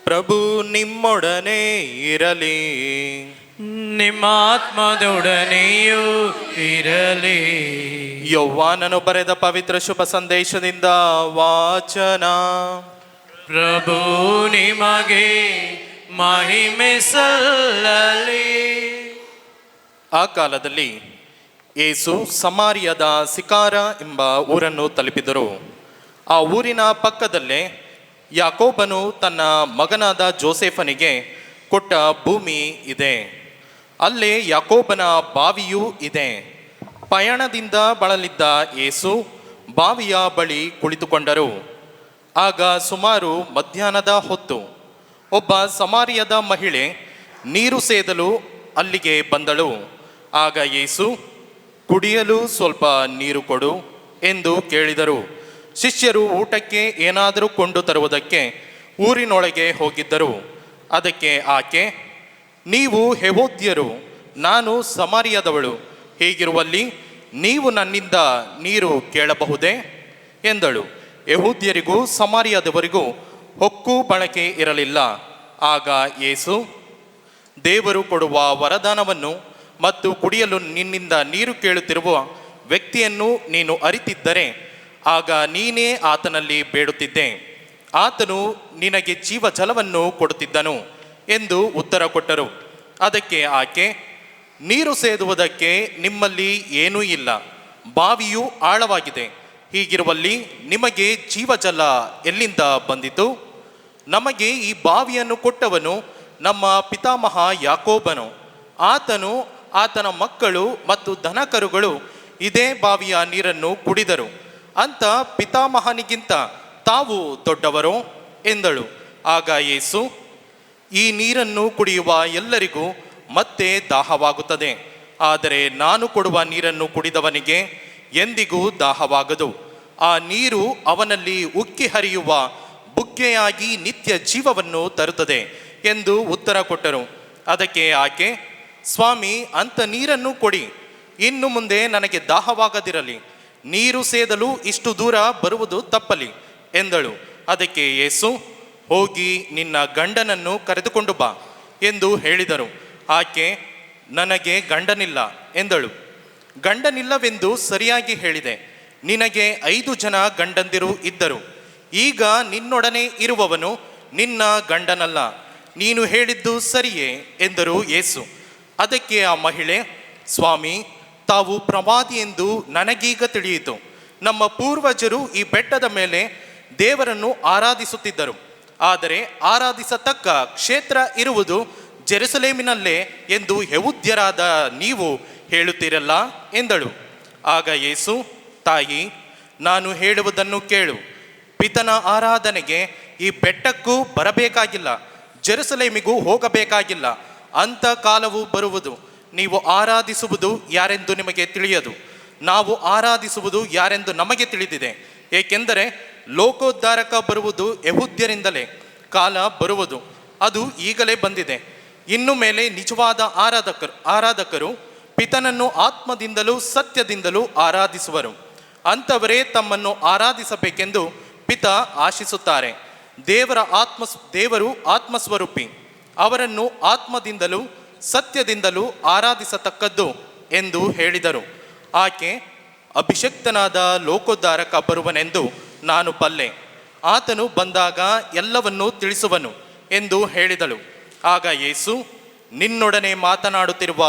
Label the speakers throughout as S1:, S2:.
S1: ಪ್ರಭು ನಿಮ್ಮೊಡನೆ ಇರಲಿ.
S2: ನಿಮ್ಮ ಆತ್ಮದೊಡನೆಯೂ ಇರಲಿ.
S1: ಯೌವಾನನು ಬರೆದ ಪವಿತ್ರ ಶುಭ ಸಂದೇಶದಿಂದ ವಾಚನ.
S2: ಪ್ರಭು ನಿಮಗೆ ಮಹಿಮೆ ಸಲ್ಲಲಿ.
S1: ಆ ಕಾಲದಲ್ಲಿ ಯೇಸು ಸಮಾರಿಯದ ಸಿಕಾರ ಎಂಬ ಊರನ್ನು ತಲುಪಿದರು. ಆ ಊರಿನ ಪಕ್ಕದಲ್ಲೇ ಯಾಕೋಬನು ತನ್ನ ಮಗನಾದ ಜೋಸೆಫನಿಗೆ ಕೊಟ್ಟ ಭೂಮಿ ಇದೆ. ಅಲ್ಲೇ ಯಾಕೋಬನ ಬಾವಿಯೂ ಇದೆ. ಪಯಣದಿಂದ ಬಳಲಿದ್ದ ಯೇಸು ಬಾವಿಯ ಬಳಿ ಕುಳಿತುಕೊಂಡರು. ಆಗ ಸುಮಾರು ಮಧ್ಯಾಹ್ನದ ಹೊತ್ತು ಒಬ್ಬ ಸಮಾರಿಯದ ಮಹಿಳೆ ನೀರು ಸೇದಲು ಅಲ್ಲಿಗೆ ಬಂದಳು. ಆಗ ಯೇಸು, ಕುಡಿಯಲು ಸ್ವಲ್ಪ ನೀರು ಕೊಡು ಎಂದು ಕೇಳಿದರು. ಶಿಷ್ಯರು ಊಟಕ್ಕೆ ಏನಾದರೂ ಕೊಂಡು ತರುವುದಕ್ಕೆ ಊರಿನೊಳಗೆ ಹೋಗಿದ್ದರು. ಅದಕ್ಕೆ ಆಕೆ, ನೀವು ಯೆಹೂದ್ಯರು, ನಾನು ಸಮಾರಿಯದವಳು, ಹೀಗಿರುವಲ್ಲಿ ನೀವು ನನ್ನಿಂದ ನೀರು ಕೇಳಬಹುದೇ ಎಂದಳು. ಯೆಹೂದ್ಯರಿಗೂ ಸಮಾರಿಯದವರಿಗೂ ಹೊಕ್ಕು ಬಳಕೆ ಇರಲಿಲ್ಲ. ಆಗ ಯೇಸು, ದೇವರು ಕೊಡುವ ವರದಾನವನ್ನು ಮತ್ತು ಕುಡಿಯಲು ನಿನ್ನಿಂದ ನೀರು ಕೇಳುತ್ತಿರುವ ವ್ಯಕ್ತಿಯನ್ನು ನೀನು ಅರಿತಿದ್ದರೆ ಆಗ ನೀನೇ ಆತನಲ್ಲಿ ಬೇಡುತ್ತಿದ್ದೆ, ಆತನು ನಿನಗೆ ಜೀವ ಜಲವನ್ನು ಕೊಡುತ್ತಿದ್ದನು ಎಂದು ಉತ್ತರ ಕೊಟ್ಟರು. ಅದಕ್ಕೆ ಆಕೆ, ನೀರು ಸೇದುವುದಕ್ಕೆ ನಿಮ್ಮಲ್ಲಿ ಏನೂ ಇಲ್ಲ, ಬಾವಿಯೂ ಆಳವಾಗಿದೆ. ಹೀಗಿರುವಲ್ಲಿ ನಿಮಗೆ ಜೀವಜಲ ಎಲ್ಲಿಂದ ಬಂದಿತು? ನಮಗೆ ಈ ಬಾವಿಯನ್ನು ಕೊಟ್ಟವನು ನಮ್ಮ ಪಿತಾಮಹ ಯಾಕೋಬನು. ಆತನು, ಆತನ ಮಕ್ಕಳು ಮತ್ತು ದನಕರುಗಳು ಇದೇ ಬಾವಿಯ ನೀರನ್ನು ಕುಡಿದರು. ಅಂತ ಪಿತಾಮಹನಿಗಿಂತ ತಾವು ದೊಡ್ಡವರೋ ಎಂದಳು. ಆಗ ಯೇಸು, ಈ ನೀರನ್ನು ಕುಡಿಯುವ ಎಲ್ಲರಿಗೂ ಮತ್ತೆ ದಾಹವಾಗುತ್ತದೆ, ಆದರೆ ನಾನು ಕೊಡುವ ನೀರನ್ನು ಕುಡಿದವನಿಗೆ ಎಂದಿಗೂ ದಾಹವಾಗದು. ಆ ನೀರು ಅವನಲ್ಲಿ ಉಕ್ಕಿ ಹರಿಯುವ ಬುಗ್ಗೆಯಾಗಿ ನಿತ್ಯ ಜೀವವನ್ನು ತರುತ್ತದೆ ಎಂದು ಉತ್ತರ ಕೊಟ್ಟರು. ಅದಕ್ಕೆ ಆಕೆ, ಸ್ವಾಮಿ, ಅಂಥ ನೀರನ್ನು ಕೊಡಿ, ಇನ್ನು ಮುಂದೆ ನನಗೆ ದಾಹವಾಗದಿರಲಿ, ನೀರು ಸೇದಲು ಇಷ್ಟು ದೂರ ಬರುವುದು ತಪ್ಪಲಿ ಎಂದಳು. ಅದಕ್ಕೆ ಯೇಸು, ಹೋಗಿ ನಿನ್ನ ಗಂಡನನ್ನು ಕರೆದುಕೊಂಡು ಬಾ ಎಂದು ಹೇಳಿದರು. ಆಕೆ, ನನಗೆ ಗಂಡನಿಲ್ಲ ಎಂದಳು. ಗಂಡನಿಲ್ಲವೆಂದು ಸರಿಯಾಗಿ ಹೇಳಿದೆ, ನಿನಗೆ 5 ಜನ ಗಂಡಂದಿರು ಇದ್ದರು, ಈಗ ನಿನ್ನೊಡನೆ ಇರುವವನು ನಿನ್ನ ಗಂಡನಲ್ಲ, ನೀನು ಹೇಳಿದ್ದು ಸರಿಯೇ ಎಂದರು ಯೇಸು. ಅದಕ್ಕೆ ಆ ಮಹಿಳೆ, ಸ್ವಾಮಿ, ತಾವು ಪ್ರವಾದಿ ಎಂದು ನನಗೀಗ ತಿಳಿಯಿತು. ನಮ್ಮ ಪೂರ್ವಜರು ಈ ಬೆಟ್ಟದ ಮೇಲೆ ದೇವರನ್ನು ಆರಾಧಿಸುತ್ತಿದ್ದರು, ಆದರೆ ಆರಾಧಿಸತಕ್ಕ ಕ್ಷೇತ್ರ ಇರುವುದು ಜೆರುಸಲೇಮಿನಲ್ಲೇ ಎಂದು ಯೆಹೂದ್ಯರಾದ ನೀವು ಹೇಳುತ್ತೀರಲ್ಲ ಎಂದಳು. ಆಗ ಯೇಸು, ತಾಯಿ, ನಾನು ಹೇಳುವುದನ್ನು ಕೇಳು. ಪಿತನ ಆರಾಧನೆಗೆ ಈ ಬೆಟ್ಟಕ್ಕೂ ಬರಬೇಕಾಗಿಲ್ಲ, ಜೆರುಸಲೇಮಿಗೂ ಹೋಗಬೇಕಾಗಿಲ್ಲ. ಅಂಥ ಕಾಲವು ಬರುವುದು, ನೀವು ಆರಾಧಿಸುವುದು ಯಾರೆಂದು ನಿಮಗೆ ತಿಳಿಯದು, ನಾವು ಆರಾಧಿಸುವುದು ಯಾರೆಂದು ನಮಗೆ ತಿಳಿದಿದೆ. ಏಕೆಂದರೆ ಲೋಕೋದ್ಧಾರಕ ಬರುವುದು ಯೆಹೂದ್ಯರಿಂದಲೇ. ಕಾಲ ಬರುವುದು, ಅದು ಈಗಲೇ ಬಂದಿದೆ. ಇನ್ನು ಮೇಲೆ ನಿಜವಾದ ಆರಾಧಕರು ಪಿತನನ್ನು ಆತ್ಮದಿಂದಲೂ ಸತ್ಯದಿಂದಲೂ ಆರಾಧಿಸುವರು. ಅಂಥವರೇ ತಮ್ಮನ್ನು ಆರಾಧಿಸಬೇಕೆಂದು ಪಿತ ಆಶಿಸುತ್ತಾರೆ. ದೇವರು ಆತ್ಮಸ್ವರೂಪಿ, ಅವರನ್ನು ಆತ್ಮದಿಂದಲೂ ಸತ್ಯದಿಂದಲೂ ಆರಾಧಿಸತಕ್ಕದ್ದು ಎಂದು ಹೇಳಿದರು. ಆಕೆ, ಅಭಿಷಕ್ತನಾದ ಲೋಕೋದ್ಧಾರಕ ಬರುವನೆಂದು ನಾನು ಬಲ್ಲೆ, ಆತನು ಬಂದಾಗ ಎಲ್ಲವನ್ನೂ ತಿಳಿಸುವನು ಎಂದು ಹೇಳಿದಳು. ಆಗ ಯೇಸು, ನಿನ್ನೊಡನೆ ಮಾತನಾಡುತ್ತಿರುವ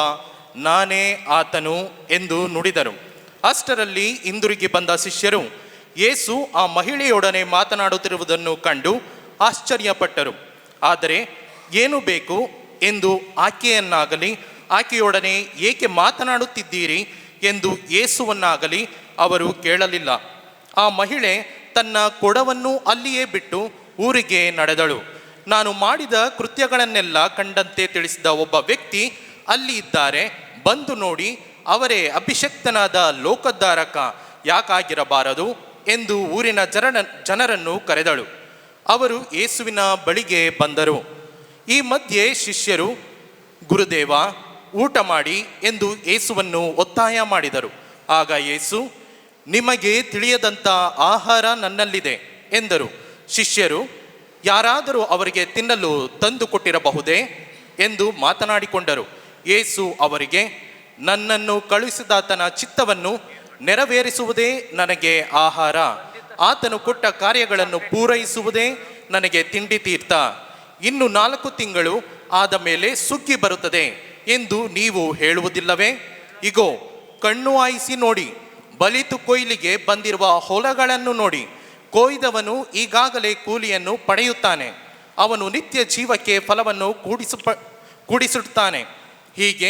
S1: ನಾನೇ ಆತನು ಎಂದು ನುಡಿದರು. ಅಷ್ಟರಲ್ಲಿ ಹಿಂದಿರುಗಿ ಬಂದ ಶಿಷ್ಯರು ಯೇಸು ಆ ಮಹಿಳೆಯೊಡನೆ ಮಾತನಾಡುತ್ತಿರುವುದನ್ನು ಕಂಡು ಆಶ್ಚರ್ಯಪಟ್ಟರು. ಆದರೆ ಏನು ಬೇಕು ಎಂದು ಆಕೆಯನ್ನಾಗಲಿ ಆಕೆಯೊಡನೆ ಏಕೆ ಮಾತನಾಡುತ್ತಿದ್ದೀರಿ ಎಂದು ಯೇಸುವನ್ನಾಗಲಿ ಅವರು ಕೇಳಲಿಲ್ಲ. ಆ ಮಹಿಳೆ ತನ್ನ ಕೊಡವನ್ನು ಅಲ್ಲಿಯೇ ಬಿಟ್ಟು ಊರಿಗೆ ನಡೆದಳು. ನಾನು ಮಾಡಿದ ಕೃತ್ಯಗಳನ್ನೆಲ್ಲ ಕಂಡಂತೆ ತಿಳಿಸಿದ ಒಬ್ಬ ವ್ಯಕ್ತಿ ಅಲ್ಲಿ ಇದ್ದಾರೆ, ಬಂದು ನೋಡಿ, ಅವರೇ ಅಭಿಷಕ್ತನಾದ ಲೋಕೋದ್ಧಾರಕ ಯಾಕಾಗಿರಬಾರದು ಎಂದು ಊರಿನ ಜನರನ್ನು ಕರೆದಳು. ಅವರು ಯೇಸುವಿನ ಬಳಿಗೆ ಬಂದರು. ಈ ಮಧ್ಯೆ ಶಿಷ್ಯರು, ಗುರುದೇವ, ಊಟ ಮಾಡಿ ಎಂದು ಯೇಸುವನ್ನು ಒತ್ತಾಯ ಮಾಡಿದರು. ಆಗ ಯೇಸು, ನಿಮಗೆ ತಿಳಿಯದಂಥ ಆಹಾರ ನನ್ನಲ್ಲಿದೆ ಎಂದರು. ಶಿಷ್ಯರು, ಯಾರಾದರೂ ಅವರಿಗೆ ತಿನ್ನಲು ತಂದು ಕೊಟ್ಟಿರಬಹುದೇ ಎಂದು ಮಾತನಾಡಿಕೊಂಡರು. ಯೇಸು ಅವರಿಗೆ, ನನ್ನನ್ನು ಕಳುಹಿಸಿದಾತನ ಚಿತ್ತವನ್ನು ನೆರವೇರಿಸುವುದೇ ನನಗೆ ಆಹಾರ, ಆತನು ಕೊಟ್ಟ ಕಾರ್ಯಗಳನ್ನು ಪೂರೈಸುವುದೇ ನನಗೆ ತಿಂಡಿ ತೀರ್ಥ. ಇನ್ನು 4 ತಿಂಗಳು ಆದ ಮೇಲೆ ಸುಗ್ಗಿ ಬರುತ್ತದೆ ಎಂದು ನೀವು ಹೇಳುವುದಿಲ್ಲವೇ? ಇಗೋ, ಕಣ್ಣು ಹಾಯಿಸಿ ನೋಡಿ, ಬಲಿತು ಕೊಯ್ಲಿಗೆ ಬಂದಿರುವ ಹೊಲಗಳನ್ನು ನೋಡಿ. ಕೊಯ್ದವನು ಈಗಾಗಲೇ ಕೂಲಿಯನ್ನು ಪಡೆಯುತ್ತಾನೆ, ಅವನು ನಿತ್ಯ ಜೀವಕ್ಕೆ ಫಲವನ್ನು ಕೂಡಿಸುತ್ತಾನೆ. ಹೀಗೆ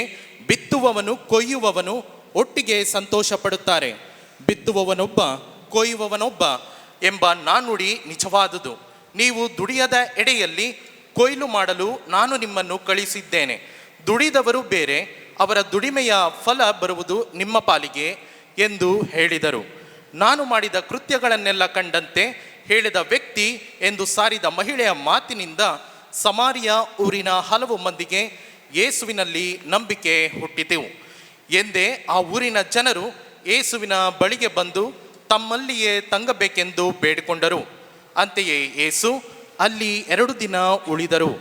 S1: ಬಿತ್ತುವವನು ಕೊಯ್ಯುವವನು ಒಟ್ಟಿಗೆ ಸಂತೋಷ ಪಡುತ್ತಾರೆ. ಬಿತ್ತುವವನೊಬ್ಬ ಕೊಯ್ಯುವವನೊಬ್ಬ ಎಂಬ ನಾನುಡಿ ನಿಜವಾದುದು. ನೀವು ದುಡಿಯದ ಎಡೆಯಲ್ಲಿ ಕೊಯ್ಲು ಮಾಡಲು ನಾನು ನಿಮ್ಮನ್ನು ಕಳಿಸಿದ್ದೇನೆ. ದುಡಿದವರು ಬೇರೆ, ಅವರ ದುಡಿಮೆಯ ಫಲ ಬರುವುದು ನಿಮ್ಮ ಪಾಲಿಗೆ ಎಂದು ಹೇಳಿದರು. ನಾನು ಮಾಡಿದ ಕೃತ್ಯಗಳನ್ನೆಲ್ಲ ಕಂಡಂತೆ ಹೇಳಿದ ವ್ಯಕ್ತಿ ಎಂದು ಸಾರಿದ ಮಹಿಳೆಯ ಮಾತಿನಿಂದ ಸಮಾರಿಯ ಊರಿನ ಹಲವು ಮಂದಿಗೆ ಯೇಸುವಿನಲ್ಲಿ ನಂಬಿಕೆ ಹುಟ್ಟಿತು ಎಂದೇ ಆ ಊರಿನ ಜನರು ಯೇಸುವಿನ ಬಳಿಗೆ ಬಂದು ತಮ್ಮಲ್ಲಿಯೇ ತಂಗಬೇಕೆಂದು ಬೇಡಿಕೊಂಡರು. ಅಂತೆಯೇ ಯೇಸು ಅಲ್ಲಿ 2 ದಿನ ಉಳಿದರು.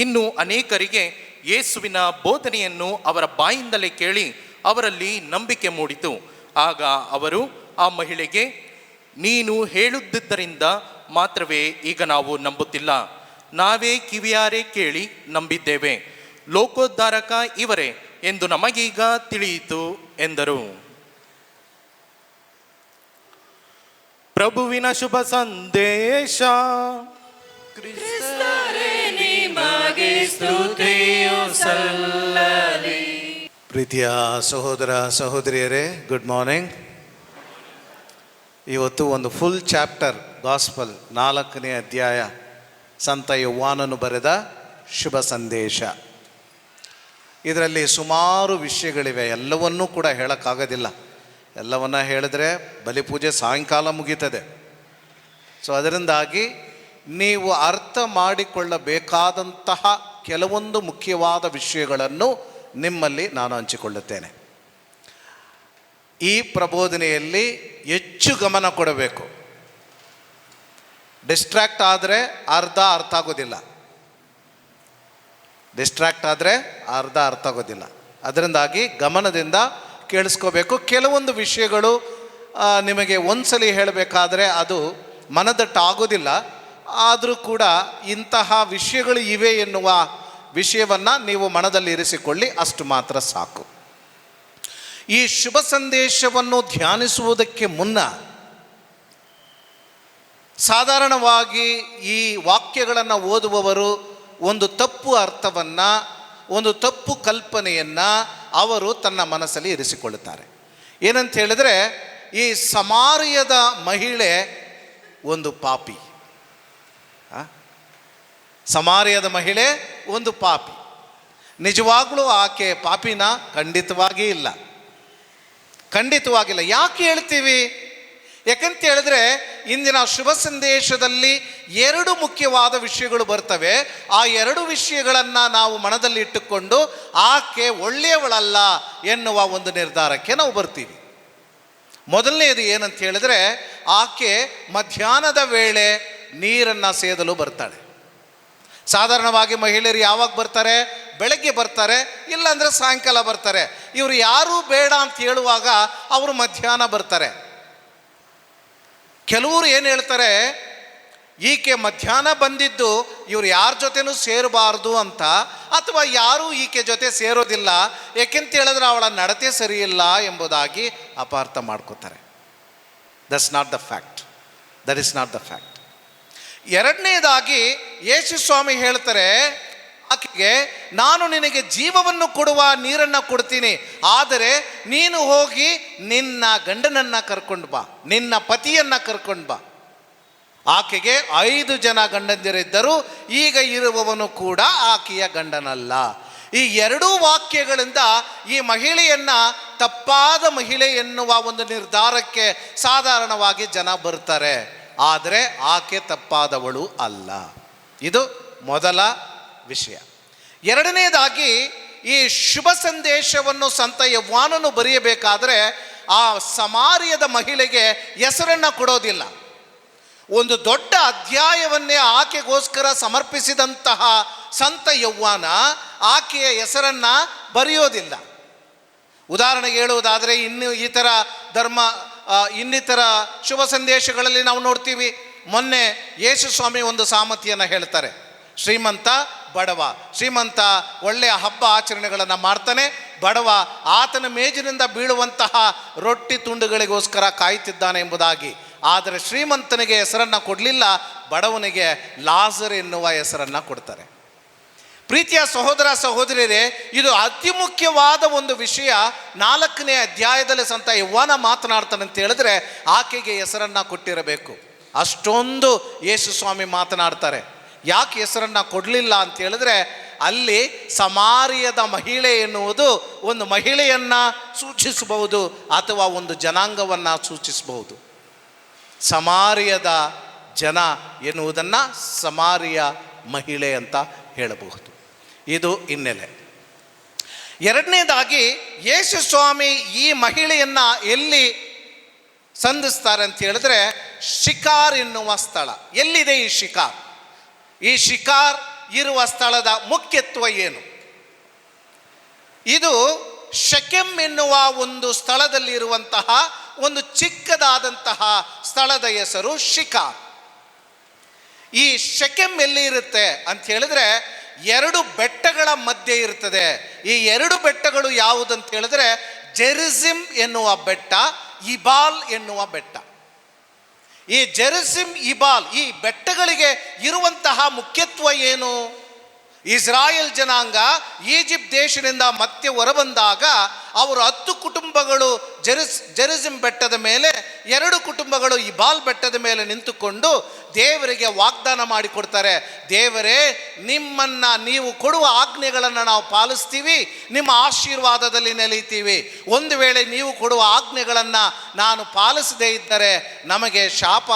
S1: ಇನ್ನು ಅನೇಕರಿಗೆ ಯೇಸುವಿನ ಬೋಧನೆಯನ್ನು ಅವರ ಬಾಯಿಂದಲೇ ಕೇಳಿ ಅವರಲ್ಲಿ ನಂಬಿಕೆ ಮೂಡಿತು. ಆಗ ಅವರು ಆ ಮಹಿಳೆಗೆ, ನೀನು ಹೇಳುತ್ತಿದ್ದರಿಂದ ಮಾತ್ರವೇ ಈಗ ನಾವು ನಂಬುತ್ತಿಲ್ಲ, ನಾವೇ ಕಿವಿಯಾರೆ ಕೇಳಿ ನಂಬಿದ್ದೇವೆ. ಲೋಕೋದ್ಧಾರಕ ಇವರೇ ಎಂದು ನಮಗೀಗ ತಿಳಿಯಿತು ಎಂದರು. ಪ್ರಭುವಿನ ಶುಭ ಸಂದೇಶ.
S3: ಪ್ರೀತಿಯ ಸಹೋದರ ಸಹೋದರಿಯರೇ, ಗುಡ್ ಮಾರ್ನಿಂಗ್. ಇವತ್ತು ಒಂದು ಫುಲ್ ಚಾಪ್ಟರ್ ಗಾಸ್ಪಲ್, 4ನೇ ಅಧ್ಯಾಯ, ಸಂತ ಯೋಹಾನನು ಬರೆದ ಶುಭ ಸಂದೇಶ. ಇದರಲ್ಲಿ ಸುಮಾರು ವಿಷಯಗಳಿವೆ, ಎಲ್ಲವನ್ನೂ ಕೂಡ ಹೇಳೋಕ್ಕಾಗೋದಿಲ್ಲ. ಎಲ್ಲವನ್ನ ಹೇಳಿದ್ರೆ ಬಲಿಪೂಜೆ ಸಾಯಂಕಾಲ ಮುಗೀತದೆ. ಸೊ ಅದರಿಂದಾಗಿ ನೀವು ಅರ್ಥ ಮಾಡಿಕೊಳ್ಳಬೇಕಾದಂತಹ ಕೆಲವೊಂದು ಮುಖ್ಯವಾದ ವಿಷಯಗಳನ್ನು ನಿಮ್ಮಲ್ಲಿ ನಾನು ಹಂಚಿಕೊಳ್ಳುತ್ತೇನೆ. ಈ ಪ್ರಬೋಧನೆಯಲ್ಲಿ ಹೆಚ್ಚು ಗಮನ ಕೊಡಬೇಕು. ಡಿಸ್ಟ್ರ್ಯಾಕ್ಟ್ ಆದರೆ ಅರ್ಧ ಅರ್ಥ ಆಗೋದಿಲ್ಲ. ಅದರಿಂದಾಗಿ ಗಮನದಿಂದ ಕೇಳಿಸ್ಕೋಬೇಕು. ಕೆಲವೊಂದು ವಿಷಯಗಳು ನಿಮಗೆ ಒಂದ್ಸಲಿ ಹೇಳಬೇಕಾದ್ರೆ ಅದು ಮನದಟ್ಟಾಗೋದಿಲ್ಲ. ಆದರೂ ಕೂಡ ಇಂತಹ ವಿಷಯಗಳು ಇವೆ ಎನ್ನುವ ವಿಷಯವನ್ನು ನೀವು ಮನದಲ್ಲಿ ಇರಿಸಿಕೊಳ್ಳಿ, ಅಷ್ಟು ಮಾತ್ರ ಸಾಕು. ಈ ಶುಭ ಸಂದೇಶವನ್ನು ಧ್ಯಾನಿಸುವುದಕ್ಕೆ ಮುನ್ನ ಸಾಧಾರಣವಾಗಿ ಈ ವಾಕ್ಯಗಳನ್ನು ಓದುವವರು ಒಂದು ತಪ್ಪು ಅರ್ಥವನ್ನು, ಒಂದು ತಪ್ಪು ಕಲ್ಪನೆಯನ್ನು ಅವರು ತನ್ನ ಮನಸ್ಸಲ್ಲಿ ಇರಿಸಿಕೊಳ್ಳುತ್ತಾರೆ. ಏನಂತ ಹೇಳಿದ್ರೆ, ಈ ಸಮಾರ್ಯದ ಮಹಿಳೆ ಒಂದು ಪಾಪಿ. ಸಮಾರ್ಯದ ಮಹಿಳೆ ಒಂದು ಪಾಪಿ. ನಿಜವಾಗ್ಲೂ ಆಕೆ ಪಾಪಿನ? ಖಂಡಿತವಾಗಿಲ್ಲ. ಯಾಕೆ ಹೇಳ್ತೀವಿ? ಯಾಕಂತ ಹೇಳಿದ್ರೆ ಇಂದಿನ ಶುಭ ಸಂದೇಶದಲ್ಲಿ 2 ಮುಖ್ಯವಾದ ವಿಷಯಗಳು ಬರ್ತವೆ. ಆ 2 ವಿಷಯಗಳನ್ನು ನಾವು ಮನದಲ್ಲಿ ಇಟ್ಟುಕೊಂಡು ಆಕೆ ಒಳ್ಳೆಯವಳಲ್ಲ ಎನ್ನುವ ಒಂದು ನಿರ್ಧಾರಕ್ಕೆ ನಾವು ಬರ್ತೀವಿ. ಮೊದಲನೇದು ಏನಂತ ಹೇಳಿದ್ರೆ, ಆಕೆ ಮಧ್ಯಾಹ್ನದ ವೇಳೆ ನೀರನ್ನು ಸೇದಲು ಬರ್ತಾಳೆ. ಸಾಧಾರಣವಾಗಿ ಮಹಿಳೆಯರು ಯಾವಾಗ ಬರ್ತಾರೆ? ಬೆಳಗ್ಗೆ ಬರ್ತಾರೆ, ಇಲ್ಲಾಂದರೆ ಸಾಯಂಕಾಲ ಬರ್ತಾರೆ. ಇವರು ಯಾರೂ ಬೇಡ ಅಂತ ಹೇಳುವಾಗ ಅವರು ಮಧ್ಯಾಹ್ನ ಬರ್ತಾರೆ. ಕೆಲವರು ಏನು ಹೇಳ್ತಾರೆ, ಈಕೆ ಮಧ್ಯಾಹ್ನ ಬಂದಿದ್ದು ಇವರು ಯಾರ ಜೊತೆನೂ ಸೇರಬಾರ್ದು ಅಂತ, ಅಥವಾ ಯಾರೂ ಈಕೆ ಜೊತೆ ಸೇರೋದಿಲ್ಲ ಏಕೆಂತ ಹೇಳಿದ್ರೆ ಅವಳ ನಡತೆ ಸರಿಯಿಲ್ಲ ಎಂಬುದಾಗಿ ಅಪಾರ್ಥ ಮಾಡ್ಕೋತಾರೆ. That's not the fact. ಎರಡನೇದಾಗಿ ಯೇಸು ಸ್ವಾಮಿ ಹೇಳ್ತಾರೆ ಆಕೆಗೆ, ನಾನು ನಿನಗೆ ಜೀವವನ್ನು ಕೊಡುವ ನೀರನ್ನು ಕೊಡ್ತೀನಿ, ಆದರೆ ನೀನು ಹೋಗಿ ನಿನ್ನ ಗಂಡನನ್ನು ಕರ್ಕೊಂಡು ಬಾ, ನಿನ್ನ ಪತಿಯನ್ನು ಕರ್ಕೊಂಡು ಬಾ. ಆಕೆಗೆ 5 ಜನ ಗಂಡಂದಿರಿದ್ದರು, ಈಗ ಇರುವವನು ಕೂಡ ಆಕೆಯ ಗಂಡನಲ್ಲ. ಈ 2 ವಾಕ್ಯಗಳಿಂದ ಈ ಮಹಿಳೆಯನ್ನ ತಪ್ಪಾದ ಮಹಿಳೆ ಎನ್ನುವ ಒಂದು ನಿರ್ಧಾರಕ್ಕೆ ಸಾಧಾರಣವಾಗಿ ಜನ ಬರ್ತಾರೆ. ಆದರೆ ಆಕೆ ತಪ್ಪಾದವಳು ಅಲ್ಲ. ಇದು ಮೊದಲ ವಿಷಯ. ಎರಡನೇದಾಗಿ, ಈ ಶುಭ ಸಂದೇಶವನ್ನು ಸಂತ ಯೋಹಾನನು ಬರೆಯಬೇಕಾದ್ರೆ ಆ ಸಮಾರ್ಯದ ಮಹಿಳೆಗೆ ಹೆಸರನ್ನು ಕೊಡೋದಿಲ್ಲ. ಒಂದು ದೊಡ್ಡ ಅಧ್ಯಾಯವನ್ನೇ ಆಕೆಗೋಸ್ಕರ ಸಮರ್ಪಿಸಿದಂತಹ ಸಂತ ಯೌವಾನ ಆಕೆಯ ಹೆಸರನ್ನು ಬರೆಯೋದಿಲ್ಲ. ಉದಾಹರಣೆಗೆ ಹೇಳುವುದಾದರೆ ಈ ಥರ ಇನ್ನಿತರ ಶುಭ ಸಂದೇಶಗಳಲ್ಲಿ ನಾವು ನೋಡ್ತೀವಿ. ಮೊನ್ನೆ ಯೇಸು ಸ್ವಾಮಿ ಒಂದು ಸಾಮತಿಯನ್ನು ಹೇಳ್ತಾರೆ, ಶ್ರೀಮಂತ ಬಡವ. ಶ್ರೀಮಂತ ಒಳ್ಳೆಯ ಹಬ್ಬ ಆಚರಣೆಗಳನ್ನು ಮಾಡ್ತಾನೆ, ಬಡವ ಆತನ ಮೇಜಿನಿಂದ ಬೀಳುವಂತಹ ರೊಟ್ಟಿ ತುಂಡುಗಳಿಗೋಸ್ಕರ ಕಾಯ್ತಿದ್ದಾನೆ ಎಂಬುದಾಗಿ. ಆದರೆ ಶ್ರೀಮಂತನಿಗೆ ಹೆಸರನ್ನು ಕೊಡಲಿಲ್ಲ, ಬಡವನಿಗೆ ಲಾಜರ್ ಎನ್ನುವ ಹೆಸರನ್ನು ಕೊಡ್ತಾರೆ. ಪ್ರೀತಿಯ ಸಹೋದರ ಸಹೋದರಿಯರೇ, ಇದು ಅತಿ ಮುಖ್ಯವಾದ ಒಂದು ವಿಷಯ. 4ನೇ ಅಧ್ಯಾಯದಲ್ಲಿ ಸಂತ ಯೌವಾನ ಮಾತನಾಡ್ತಾನೆ ಅಂತ ಹೇಳಿದ್ರೆ ಆಕೆಗೆ ಹೆಸರನ್ನು ಕೊಟ್ಟಿರಬೇಕು. ಅಷ್ಟೊಂದು ಯೇಸು ಸ್ವಾಮಿ ಮಾತನಾಡ್ತಾರೆ. ಯಾಕೆ ಹೆಸರನ್ನು ಕೊಡಲಿಲ್ಲ ಅಂತ ಹೇಳಿದ್ರೆ, ಅಲ್ಲಿ ಸಮಾರ್ಯದ ಮಹಿಳೆ ಎನ್ನುವುದು ಒಂದು ಮಹಿಳೆಯನ್ನು ಸೂಚಿಸಬಹುದು ಅಥವಾ ಒಂದು ಜನಾಂಗವನ್ನು ಸೂಚಿಸಬಹುದು. ಸಮಾರ್ಯದ ಜನ ಎನ್ನುವುದನ್ನು ಸಮಾರ್ಯ ಮಹಿಳೆ ಅಂತ ಹೇಳಬಹುದು. ಇದು ಹಿನ್ನೆಲೆ. ಎರಡನೇದಾಗಿ ಯೇಸು ಸ್ವಾಮಿ ಈ ಮಹಿಳೆಯನ್ನು ಎಲ್ಲಿ ಸಂಧಿಸ್ತಾರೆ ಅಂತ ಹೇಳಿದ್ರೆ, ಶಿಕಾರ್ ಎನ್ನುವ ಸ್ಥಳ. ಎಲ್ಲಿದೆ ಈ ಶಿಕಾರ್? ಈ ಶಿಕಾರ್ ಇರುವ ಸ್ಥಳದ ಮುಖ್ಯತ್ವ ಏನು? ಇದು ಶೆಕೆಮ್ ಎನ್ನುವ ಒಂದು ಸ್ಥಳದಲ್ಲಿ ಇರುವಂತಹ ಒಂದು ಚಿಕ್ಕದಾದಂತಹ ಸ್ಥಳದ ಹೆಸರು ಶಿಕಾರ್. ಈ ಶೆಕೆಮ್ ಎಲ್ಲಿ ಇರುತ್ತೆ ಅಂತ ಹೇಳಿದ್ರೆ, 2 ಬೆಟ್ಟಗಳ ಮಧ್ಯೆ ಇರ್ತದೆ. ಈ 2 ಬೆಟ್ಟಗಳು ಯಾವುದಂತ ಹೇಳಿದ್ರೆ, ಜೆರಿಸಿಮ್ ಎನ್ನುವ ಬೆಟ್ಟ, ಇಬಾಲ್ ಎನ್ನುವ ಬೆಟ್ಟ. ಈ ಜೆರಿಸಿಮ್, ಇಬಾಲ್ ಈ ಬೆಟ್ಟಗಳಿಗೆ ಇರುವಂತಹ ಮುಖ್ಯತ್ವ ಏನು? ಇಸ್ರಾಯೇಲ್ ಜನಾಂಗ ಈಜಿಪ್ಟ್ ದೇಶದಿಂದ ಮತ್ತೆ ಹೊರಬಂದಾಗ ಅವರು 10 ಕುಟುಂಬಗಳು ಜೆರಿಸಿಮ್ ಬೆಟ್ಟದ ಮೇಲೆ, 2 ಕುಟುಂಬಗಳು ಇಬಾಲ್ ಬೆಟ್ಟದ ಮೇಲೆ ನಿಂತುಕೊಂಡು ದೇವರಿಗೆ ವಾಗ್ದಾನ ಮಾಡಿಕೊಡ್ತಾರೆ. ದೇವರೇ, ನಿಮ್ಮನ್ನು ನೀವು ಕೊಡುವ ಆಜ್ಞೆಗಳನ್ನು ನಾವು ಪಾಲಿಸ್ತೀವಿ, ನಿಮ್ಮ ಆಶೀರ್ವಾದದಲ್ಲಿ ನೆಲೆಯುತ್ತೀವಿ. ಒಂದು ವೇಳೆ ನೀವು ಕೊಡುವ ಆಜ್ಞೆಗಳನ್ನು ನಾನು ಪಾಲಿಸದೇ ಇದ್ದರೆ ನಮಗೆ ಶಾಪ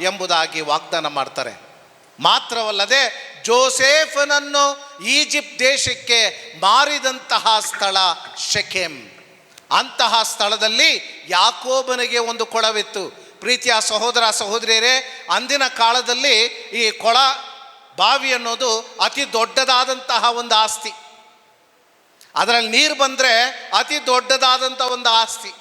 S3: ಎಂಬುದಾಗಿ ವಾಗ್ದಾನ ಮಾಡ್ತಾರೆ. ಮಾತ್ರವಲ್ಲದೆ ಜೋಸೇಫನನ್ನು ಈಜಿಪ್ಟ್ ದೇಶಕ್ಕೆ ಮಾರಿದಂತಹ ಸ್ಥಳ ಶೆಕೆಮ್. ಅಂತಹ ಸ್ಥಳದಲ್ಲಿ ಯಾಕೋಬನಿಗೆ ಒಂದು ಕೊಳವಿತ್ತು. ಪ್ರೀತಿಯ ಸಹೋದರ ಸಹೋದರಿಯರೇ, ಅಂದಿನ ಕಾಲದಲ್ಲಿ ಈ ಕೊಳ ಬಾವಿ ಅನ್ನೋದು ಅತಿ ದೊಡ್ಡದಾದಂತಹ ಒಂದು ಆಸ್ತಿ. ಅದರಲ್ಲಿ ನೀರು ಬಂದರೆ ಅತಿ ದೊಡ್ಡದಾದಂಥ ಒಂದು ಆಸ್ತಿ.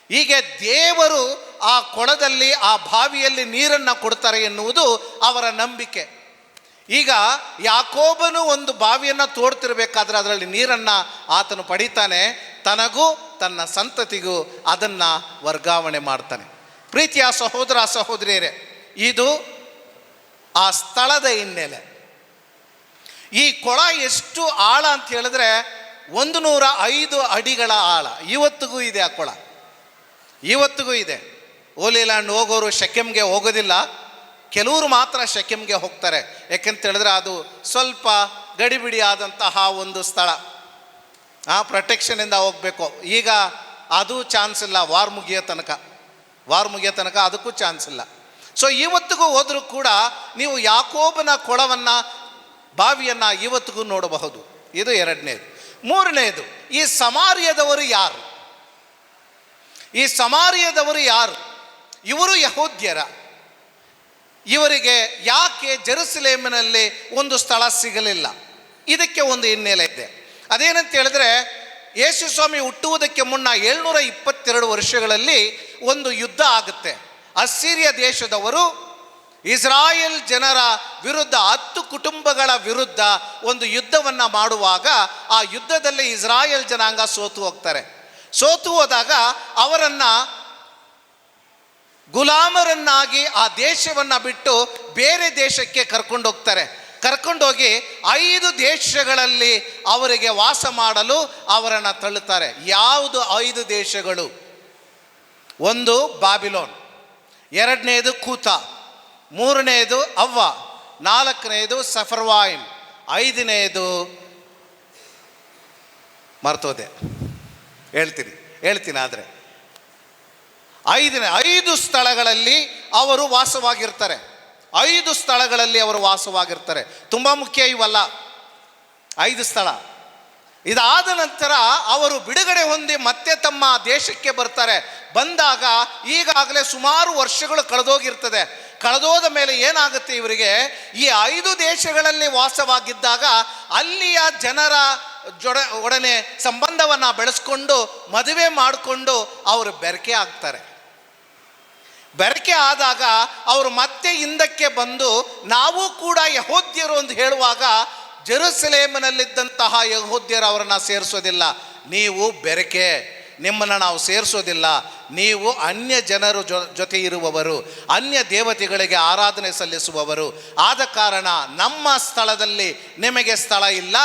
S3: ಹೀಗೆ ದೇವರು ಆ ಕೊಳದಲ್ಲಿ, ಆ ಬಾವಿಯಲ್ಲಿ ನೀರನ್ನು ಕೊಡ್ತಾರೆ ಎನ್ನುವುದು ಅವರ ನಂಬಿಕೆ. ಈಗ ಯಾಕೋಬನು ಒಂದು ಬಾವಿಯನ್ನು ತೋಡ್ತಿರ್ಬೇಕಾದ್ರೆ ಅದರಲ್ಲಿ ನೀರನ್ನು ಆತನು ಪಡಿತಾನೆ, ತನಗೂ ತನ್ನ ಸಂತತಿಗೂ ಅದನ್ನು ವರ್ಗಾವಣೆ ಮಾಡ್ತಾನೆ. ಪ್ರೀತಿಯ ಸಹೋದರ ಸಹೋದರಿಯರೇ, ಇದು ಆ ಸ್ಥಳದ ಹಿನ್ನೆಲೆ. ಈ ಕೊಳ ಎಷ್ಟು ಆಳ ಅಂತ ಹೇಳಿದ್ರೆ 105 ಅಡಿಗಳ ಆಳ. ಇವತ್ತಿಗೂ ಇದೆ ಆ ಕೊಳ, ಇವತ್ತಿಗೂ ಇದೆ. ಹೋಲಿಲ್ಯಾಂಡ್ ಹೋಗೋರು ಶೆಕೆಮ್ಗೆ ಹೋಗೋದಿಲ್ಲ, ಕೆಲವರು ಮಾತ್ರ ಶೆಕೆಮ್ಗೆ ಹೋಗ್ತಾರೆ. ಯಾಕೆಂತ ಹೇಳಿದ್ರೆ ಅದು ಸ್ವಲ್ಪ ಗಡಿಬಿಡಿ ಆದಂತಹ ಒಂದು ಸ್ಥಳ, ಪ್ರೊಟೆಕ್ಷನಿಂದ ಹೋಗಬೇಕು. ಈಗ ಅದು ಚಾನ್ಸ್ ಇಲ್ಲ, ವಾರ್ ಮುಗಿಯೋ ತನಕ ಅದಕ್ಕೂ ಚಾನ್ಸ್ ಇಲ್ಲ. ಸೊ ಇವತ್ತಿಗೂ ಹೋದರೂ ಕೂಡ ನೀವು ಯಾಕೋಬನ ಕೊಳವನ್ನು, ಬಾವಿಯನ್ನು ಇವತ್ತಿಗೂ ನೋಡಬಹುದು. ಇದು ಎರಡನೇದು. ಮೂರನೇದು, ಈ ಸಮಾರ್ಯದವರು ಯಾರು? ಈ ಸಮಾರ್ಯದವರು ಯಾರು? ಇವರು ಯಹೂದ್ಯರ. ಇವರಿಗೆ ಯಾಕೆ ಜೆರುಸಲೇಮಿನಲ್ಲಿ ಒಂದು ಸ್ಥಳ ಸಿಗಲಿಲ್ಲ? ಇದಕ್ಕೆ ಒಂದು ಹಿನ್ನೆಲೆ ಇದೆ. ಅದೇನಂತ ಹೇಳಿದ್ರೆ, ಯೇಸು ಸ್ವಾಮಿ ಹುಟ್ಟುವುದಕ್ಕೆ ಮುನ್ನ 722 ವರ್ಷಗಳಲ್ಲಿ ಒಂದು ಯುದ್ಧ ಆಗುತ್ತೆ. ಅಸ್ಸೀರಿಯ ದೇಶದವರು ಇಸ್ರಾಯೇಲ್ ಜನರ ವಿರುದ್ಧ, 10 ಕುಟುಂಬಗಳ ವಿರುದ್ಧ ಒಂದು ಯುದ್ಧವನ್ನು ಮಾಡುವಾಗ ಆ ಯುದ್ಧದಲ್ಲಿ ಇಸ್ರಾಯೇಲ್ ಜನಾಂಗ ಸೋತು ಹೋಗ್ತಾರೆ. ಸೋತು ಹೋದಾಗ ಅವರನ್ನು ಗುಲಾಮರನ್ನಾಗಿ ಆ ದೇಶವನ್ನು ಬಿಟ್ಟು ಬೇರೆ ದೇಶಕ್ಕೆ ಕರ್ಕೊಂಡೋಗ್ತಾರೆ. ಕರ್ಕೊಂಡೋಗಿ 5 ದೇಶಗಳಲ್ಲಿ ಅವರಿಗೆ ವಾಸ ಮಾಡಲು ಅವರನ್ನು ತಳ್ಳುತ್ತಾರೆ. ಯಾವುದು 5 ದೇಶಗಳು? ಒಂದು ಬಾಬಿಲೋನ್, ಎರಡನೇದು ಕೂತ, ಮೂರನೇದು ಅವ್ವ, ನಾಲ್ಕನೇದು ಸಫರ್ವಾಯಿಮ್, ಐದನೇದು ಮರ್ತೋದೆ, ಹೇಳ್ತೀನಿ ಆದರೆ 5 ಸ್ಥಳಗಳಲ್ಲಿ ಅವರು ವಾಸವಾಗಿರ್ತಾರೆ. 5 ಸ್ಥಳಗಳಲ್ಲಿ ಅವರು ವಾಸವಾಗಿರ್ತಾರೆ. ತುಂಬ ಮುಖ್ಯ ಇವಲ್ಲ 5 ಸ್ಥಳ. ಇದಾದ ನಂತರ ಅವರು ಬಿಡುಗಡೆ ಹೊಂದಿ ಮತ್ತೆ ತಮ್ಮ ದೇಶಕ್ಕೆ ಬರ್ತಾರೆ. ಬಂದಾಗ ಈಗಾಗಲೇ ಸುಮಾರು ವರ್ಷಗಳು ಕಳೆದೋಗಿರ್ತದೆ. ಕಳೆದೋದ ಮೇಲೆ ಏನಾಗುತ್ತೆ ಇವರಿಗೆ, ಈ 5 ದೇಶಗಳಲ್ಲಿ ವಾಸವಾಗಿದ್ದಾಗ ಅಲ್ಲಿಯ ಜನರ ಒಡನೆ ಸಂಬಂಧವನ್ನು ಬೆಳೆಸ್ಕೊಂಡು ಮದುವೆ ಮಾಡಿಕೊಂಡು ಅವರು ಬೆರಕೆ ಆಗ್ತಾರೆ. ಬೆರಕೆ ಆದಾಗ ಅವರು ಮತ್ತೆ ಹಿಂದಕ್ಕೆ ಬಂದು ನಾವು ಕೂಡ ಯಹೂದ್ಯರು ಅಂತ ಹೇಳುವಾಗ ಜೆರುಸಲೇಮಿನಲ್ಲಿದ್ದಂತಹ ಯಹೂದ್ಯರು ಅವರನ್ನು ಸೇರಿಸೋದಿಲ್ಲ. ನೀವು ಬೆರಕೆ, ನಿಮ್ಮನ್ನು ನಾವು ಸೇರಿಸೋದಿಲ್ಲ, ನೀವು ಅನ್ಯ ಜನರು ಜೊತೆ ಇರುವವರು, ಅನ್ಯ ದೇವತೆಗಳಿಗೆ ಆರಾಧನೆ ಸಲ್ಲಿಸುವವರು, ಆದ ಕಾರಣ ನಮ್ಮ ಸ್ಥಳದಲ್ಲಿ ನಿಮಗೆ ಸ್ಥಳ ಇಲ್ಲ,